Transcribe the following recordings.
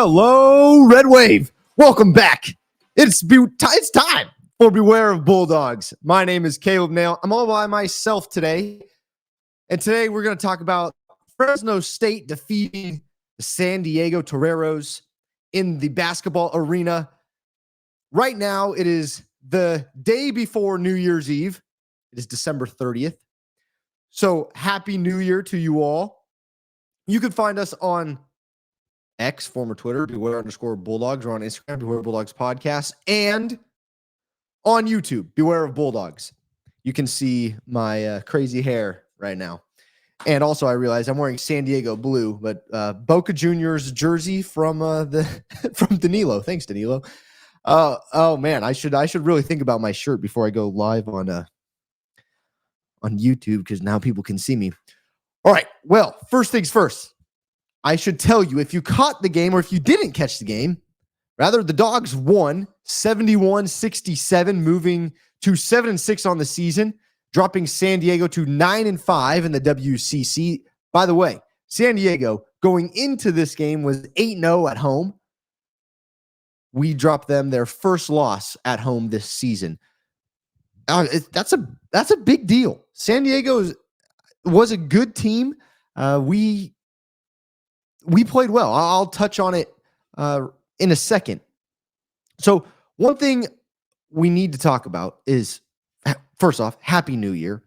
Hello, Red Wave. Welcome back. It's time for Beware of Bulldogs. My name is Caleb Nale. I'm all by myself today. And today we're going to talk about Fresno State defeating the San Diego Toreros in the basketball arena. Right now, it is the day before New Year's Eve. It is December 30th. So happy New Year to you all. You can find us on X, former Twitter, Beware_Bulldogs, or on Instagram, Beware Bulldogs Podcast, and on YouTube, Beware of Bulldogs. You can see my crazy hair right now. And also, I realize I'm wearing San Diego blue, but Boca Juniors jersey from from Danilo. Thanks, Danilo. Oh man, I should really think about my shirt before I go live on YouTube, because now people can see me. All right. Well, first things first. I should tell you, if you caught the game or if you didn't catch the game, rather, the Dogs won 71-67, moving to 7-6 on the season, dropping San Diego to 9-5 in the WCC. By the way, San Diego going into this game was 8-0 at home. We dropped them their first loss at home this season. That's a big deal. San Diego was a good team. We played well. I'll touch on it in a second. So one thing we need to talk about is, first off, Happy New Year.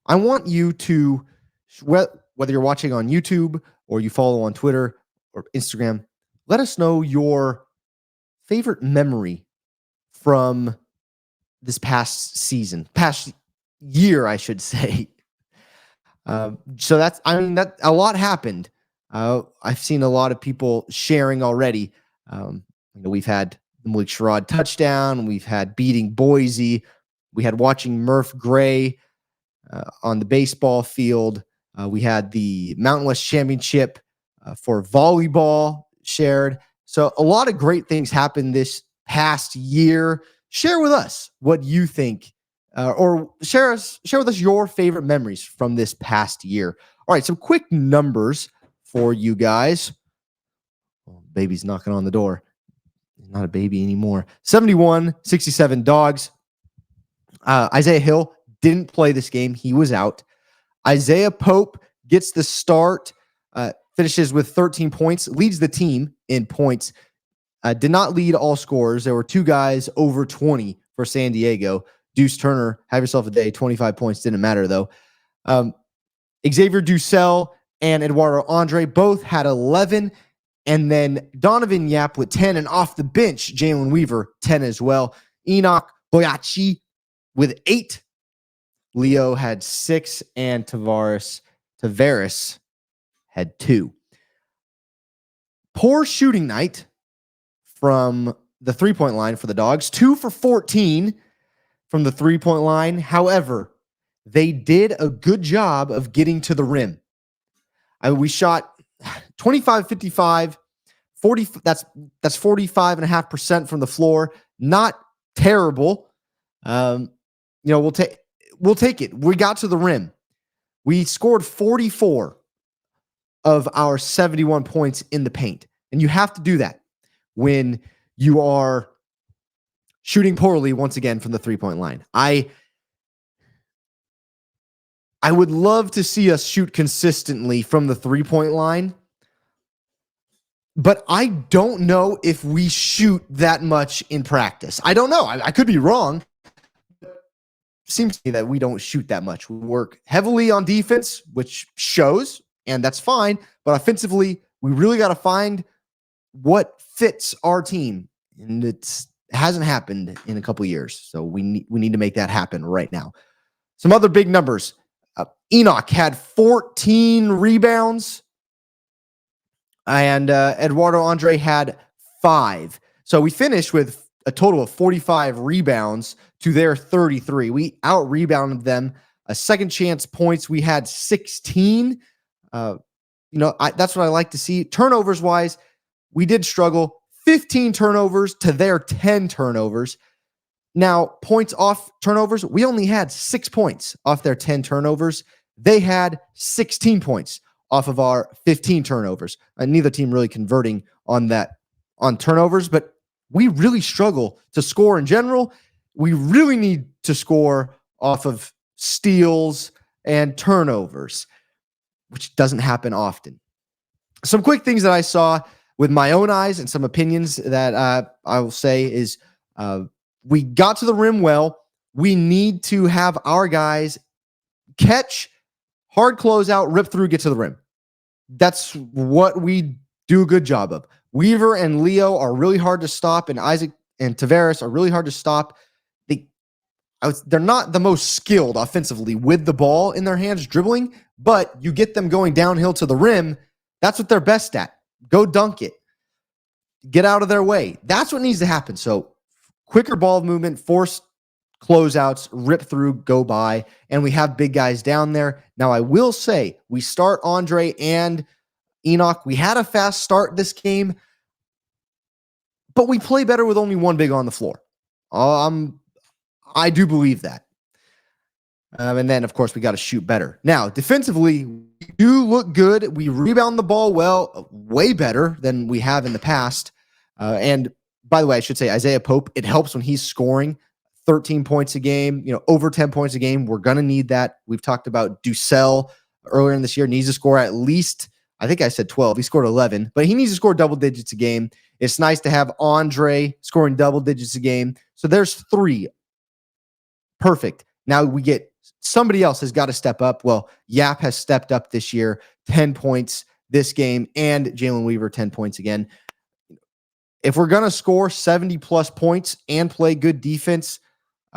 I want you to, whether you're watching on YouTube or you follow on Twitter or Instagram, let us know your favorite memory from this past year, I should say. So that a lot happened. I've seen a lot of people sharing already. We've had the Malik Sherrod touchdown. We've had beating Boise. We had watching Murph Gray on the baseball field. We had the Mountain West Championship for volleyball shared. So a lot of great things happened this past year. Share with us what you think, or share with us your favorite memories from this past year. All right, some quick numbers for you guys. Oh, baby's knocking on the door. He's not a baby anymore. 71-67 Dogs. Isaiah Hill didn't play this game. He was out. Isaiah Pope gets the start, finishes with 13 points, leads the team in points. Did not lead all scorers. There were two guys over 20 for San Diego. Deuce Turner, have yourself a day, 25 points. Didn't matter, though. Xavier Dussel and Eduardo Andre both had 11. And then Donovan Yap with 10. And off the bench, Jalen Weaver, 10 as well. Enoch Boyachi with 8. Leo had 6. And Tavares had 2. Poor shooting night from the three-point line for the Dogs. 2 for 14 from the three-point line. However, they did a good job of getting to the rim. We shot 25-55, 40. That's 45.5% from the floor. Not terrible. We'll take it. We got to the rim. We scored 44 of our 71 points in the paint, and you have to do that when you are shooting poorly once again from the three-point line. I would love to see us shoot consistently from the three-point line, but I don't know if we shoot that much in practice. I don't know. I could be wrong. It seems to me that we don't shoot that much. We work heavily on defense, which shows, and that's fine. But offensively, we really got to find what fits our team, and it hasn't happened in a couple of years. So we need to make that happen right now. Some other big numbers. Enoch had 14 rebounds, and Eduardo Andre had 5. So we finished with a total of 45 rebounds to their 33. We out-rebounded them. Second chance points, we had 16. That's what I like to see. Turnovers-wise, we did struggle. 15 turnovers to their 10 turnovers. Now, points off turnovers, we only had 6 points off their 10 turnovers. They had 16 points off of our 15 turnovers. Neither team really converting on that on turnovers, but we really struggle to score in general. We really need to score off of steals and turnovers, which doesn't happen often. Some quick things that I saw with my own eyes and some opinions that I will say is we got to the rim well. We need to have our guys catch, hard closeout, rip through, get to the rim. That's what we do a good job of. Weaver and Leo are really hard to stop, and Isaac and Toreros are really hard to stop. They're not the most skilled offensively with the ball in their hands dribbling, but you get them going downhill to the rim. That's what they're best at. Go dunk it. Get out of their way. That's what needs to happen. So quicker ball movement, force closeouts, rip through, go by, and we have big guys down there. Now, I will say we start Andre and Enoch. We had a fast start this game, but we play better with only one big on the floor. I do believe that. And then, of course, we got to shoot better. Now, defensively, we do look good. We rebound the ball well, way better than we have in the past. And by the way, I should say Isaiah Pope, it helps when he's scoring 13 points a game, over 10 points a game. We're going to need that. We've talked about Ducell earlier in this year, needs to score at least, I think I said 12. He scored 11, but he needs to score double digits a game. It's nice to have Andre scoring double digits a game. So there's 3. Perfect. Now we get somebody else has got to step up. Well, Yap has stepped up this year, 10 points this game, and Jalen Weaver, 10 points again. If we're going to score 70 plus points and play good defense,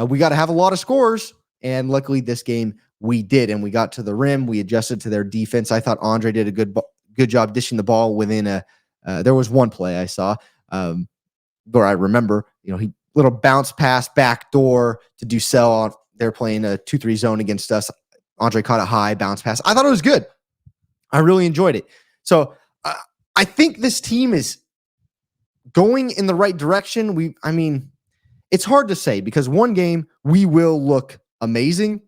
we got to have a lot of scores. And luckily this game we did, and we got to the rim. We adjusted to their defense. I thought Andre did a good job dishing the ball within there was one play I saw where I remember, he little bounce pass back door to Ducell. They're playing a 2-3 zone against us. Andre caught a high bounce pass. I thought it was good. I really enjoyed it. So I think this team is going in the right direction. It's hard to say because one game we will look amazing,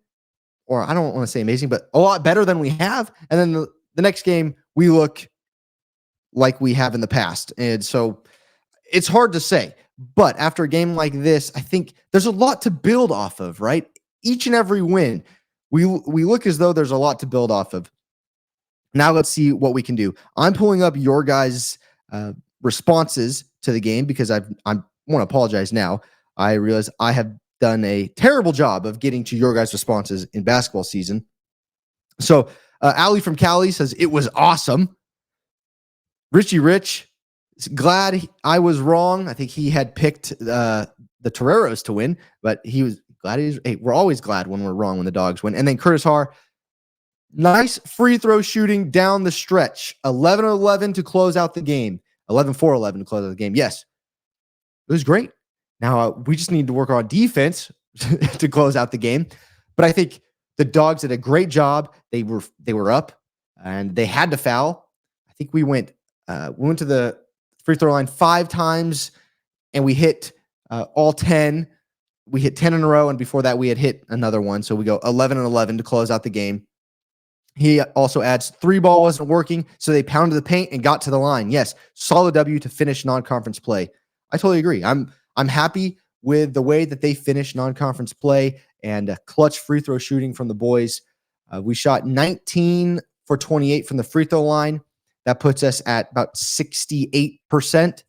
or I don't want to say amazing, but a lot better than we have. And then the next game we look like we have in the past. And so it's hard to say. But after a game like this, I think there's a lot to build off of, right? Each and every win, we look as though there's a lot to build off of. Now let's see what we can do. I'm pulling up your guys' responses to the game because I want to apologize now. I realize I have done a terrible job of getting to your guys' responses in basketball season. So Ali from Cali says, it was awesome. Richie Rich, glad I was wrong. I think he had picked the Toreros to win, but he was glad. We're always glad when we're wrong when the Dogs win. And then Curtis Har, nice free throw shooting down the stretch. 11-11 to close out the game. 11-4-11 to close out the game. Yes, it was great. Now we just need to work on defense to close out the game. But I think the Dogs did a great job. They were up and they had to foul. I think we went to the free throw line 5 times and we hit all 10. We hit 10 in a row, and before that we had hit another one. So we go 11-11 to close out the game. He also adds 3 ball wasn't working, so they pounded the paint and got to the line. Yes, solid W to finish non-conference play. I totally agree. I'm happy with the way that they finished non-conference play and clutch free throw shooting from the boys. We shot 19 for 28 from the free throw line. That puts us at about 68%.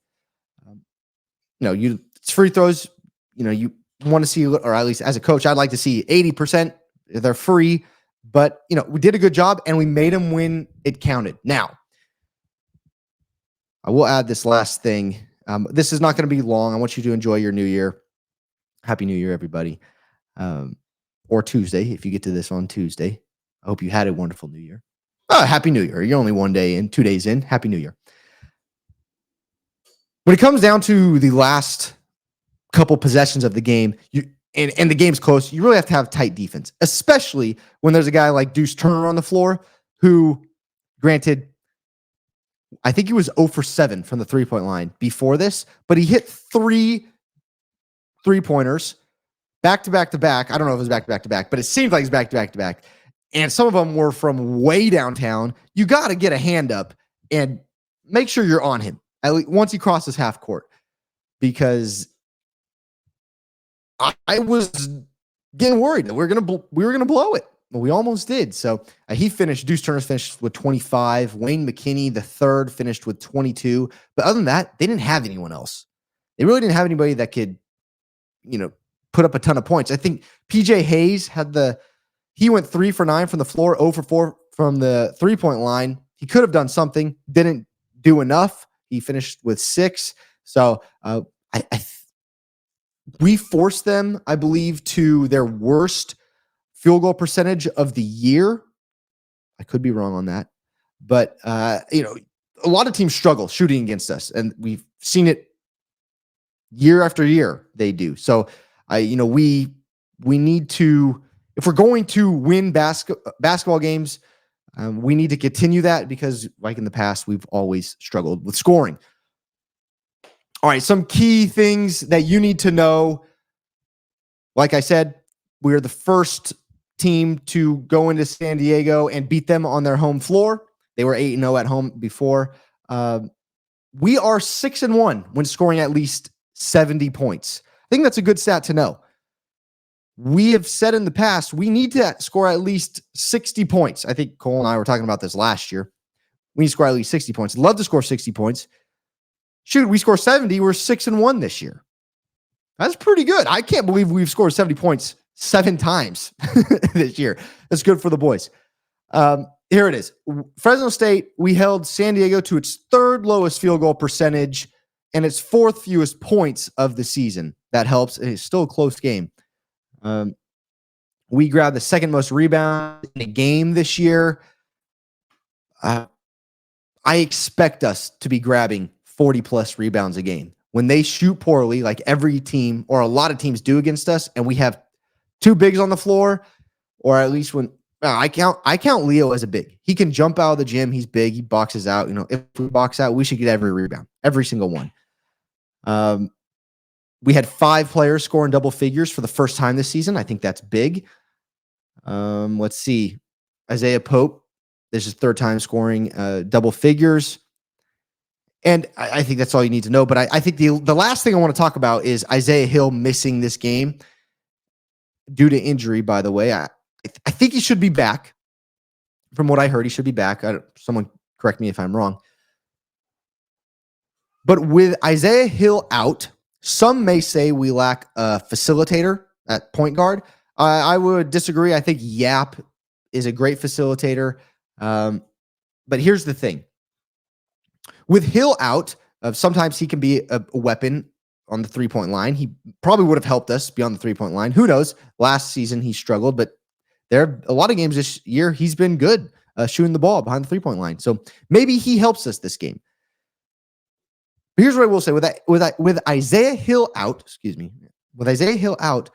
It's free throws. You want to see, or at least as a coach, I'd like to see 80%. They're free, but we did a good job and we made them when it counted. Now, I will add this last thing. This is not going to be long. I want you to enjoy your new year. Happy New Year, everybody. Or Tuesday, if you get to this on Tuesday. I hope you had a wonderful New Year. Happy New Year. You're only 1 day in, 2 days in. Happy New Year. When it comes down to the last couple possessions of the game, and the game's close, you really have to have tight defense, especially when there's a guy like Deuce Turner on the floor who, granted, I think he was 0 for 7 from the three-point line before this, but he hit 3 3-pointers back to back. I don't know if it was back to back, but it seemed like it's back to back. And some of them were from way downtown. You got to get a hand up and make sure you're on him. at least once he crosses half court, because I was getting worried that we were gonna blow it. Well, we almost did. So he finished. Deuce Turner finished with 25. Wayne McKinney, the third, finished with 22. But other than that, they didn't have anyone else. They really didn't have anybody that could, put up a ton of points. I think PJ Hayes he went 3 for 9 from the floor, 0 for 4 from the 3-point line. He could have done something, didn't do enough. He finished with 6. So we forced them, I believe, to their worst field goal percentage of the year. I could be wrong on that. But, a lot of teams struggle shooting against us, and we've seen it year after year. They do. So, we need to, if we're going to win basketball games, we need to continue that, because like in the past, we've always struggled with scoring. All right, some key things that you need to know. Like I said, we're the first team to go into San Diego and beat them on their home floor. They were 8-0 at home before. We are 6-1 when scoring at least 70 points. I think that's a good stat to know. We have said in the past, we need to score at least 60 points. I think Cole and I were talking about this last year. We need to score at least 60 points. Love to score 60 points. Shoot, we score 70. We're 6-1 this year. That's pretty good. I can't believe we've scored 70 points 7 times this year. That's good for the boys. Here it is. Fresno State, we held San Diego to its 3rd lowest field goal percentage and its 4th fewest points of the season. That helps. It's still a close game. We grabbed the 2nd most rebounds in a game this year. I expect us to be grabbing 40-plus rebounds a game. When they shoot poorly, like every team or a lot of teams do against us, and we have 2 bigs on the floor, or at least when I count Leo as a big. He can jump out of the gym. He's big. He boxes out. If we box out, we should get every rebound, every single one. We had 5 players score in double figures for the first time this season. I think that's big. Let's see. Isaiah Pope, this is 3rd time scoring double figures. And I think that's all you need to know. But I think the last thing I want to talk about is Isaiah Hill missing this game due to injury, by the way. I think he should be back. From what I heard, he should be back. Someone correct me if I'm wrong. But with Isaiah Hill out, some may say we lack a facilitator at point guard. I would disagree. I think Yap is a great facilitator. But here's the thing. With Hill out, sometimes he can be a weapon on the 3-point line. He probably would have helped us beyond the 3-point line. Who knows? Last season he struggled, but there are a lot of games this year he's been good shooting the ball behind the 3-point line. So maybe he helps us this game. But here's what I will say: with Isaiah Hill out, with Isaiah Hill out,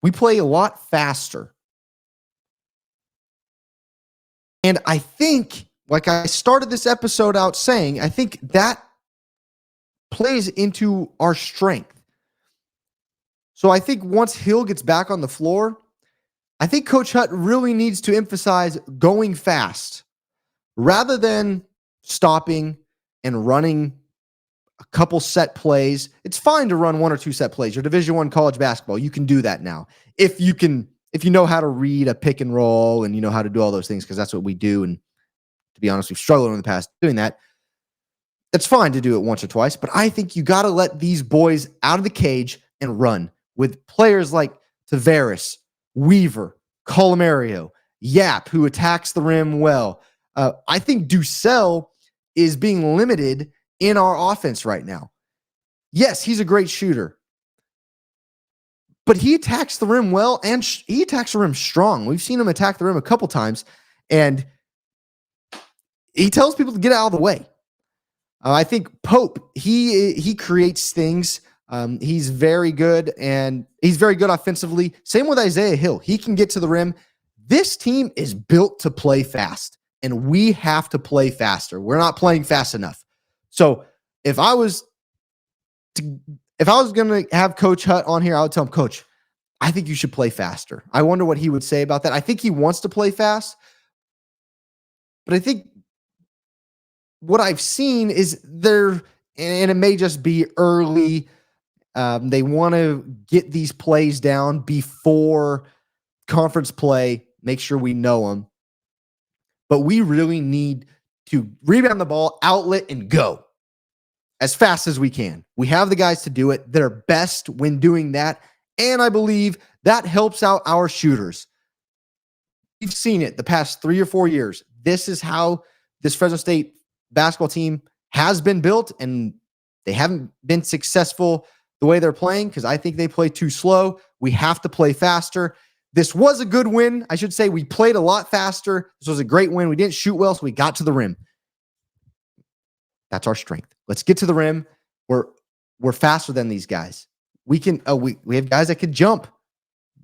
we play a lot faster. And I think, like I started this episode out saying, I think that plays into our strength. So I think once Hill gets back on the floor, I think Coach Hutt really needs to emphasize going fast rather than stopping and running a couple set plays. It's fine to run 1 or 2 set plays. You're Division I college basketball. You can do that now. If you know how to read a pick and roll and you know how to do all those things, because that's what we do. And to be honest, we've struggled in the past doing that. It's fine to do it once or twice, but I think you got to let these boys out of the cage and run with players like Tavares, Weaver, Colomario, Yap, who attacks the rim well. I think Ducell is being limited in our offense right now. Yes, he's a great shooter, but he attacks the rim well, and he attacks the rim strong. We've seen him attack the rim a couple times, and he tells people to get out of the way. I think Pope, he creates things. He's very good, and he's very good offensively. Same with Isaiah Hill. He can get to the rim. This team is built to play fast, and we have to play faster. We're not playing fast enough. So if I was going to have Coach Hutt on here, I would tell him, Coach, I think you should play faster. I wonder what he would say about that. I think he wants to play fast, but I think what I've seen is and it may just be early. They want to get these plays down before conference play, make sure we know them. But we really need to rebound the ball, outlet, and go as fast as we can. We have the guys to do it. They're best when doing that. And I believe that helps out our shooters. We've seen it the past 3 or 4 years. This is how this Fresno State basketball team has been built, and they haven't been successful the way they're playing because I think they play too slow. We have to play faster. This was a good win. I should say we played a lot faster. This was a great win. We didn't shoot well, so we got to the rim. That's our strength. Let's get to the rim. We're faster than these guys. We can. We have guys that can jump.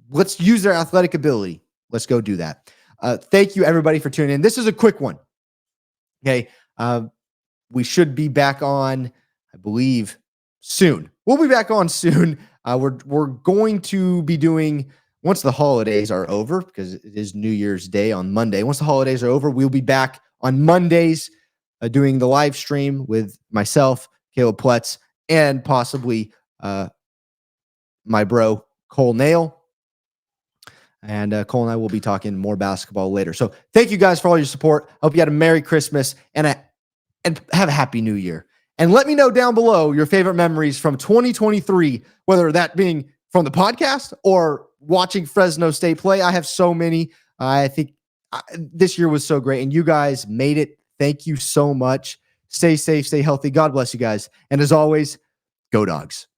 Let's use their athletic ability. Let's go do that. Thank you, everybody, for tuning in. This is a quick one. Okay. We should be back on, I believe, soon. We'll be back on soon. We're going to be doing, once the holidays are over, because it is New Year's Day on Monday. Once the holidays are over, we'll be back on Mondays doing the live stream with myself, Caleb Pletz, and possibly my bro, Caleb Nale. And Cole and I will be talking more basketball later. So thank you guys for all your support. Hope you had a Merry Christmas and have a Happy New Year. And let me know down below your favorite memories from 2023, whether that being from the podcast or watching Fresno State play. I have so many. I think this year was so great, and you guys made it. Thank you so much. Stay safe, stay healthy. God bless you guys. And as always, go Dogs.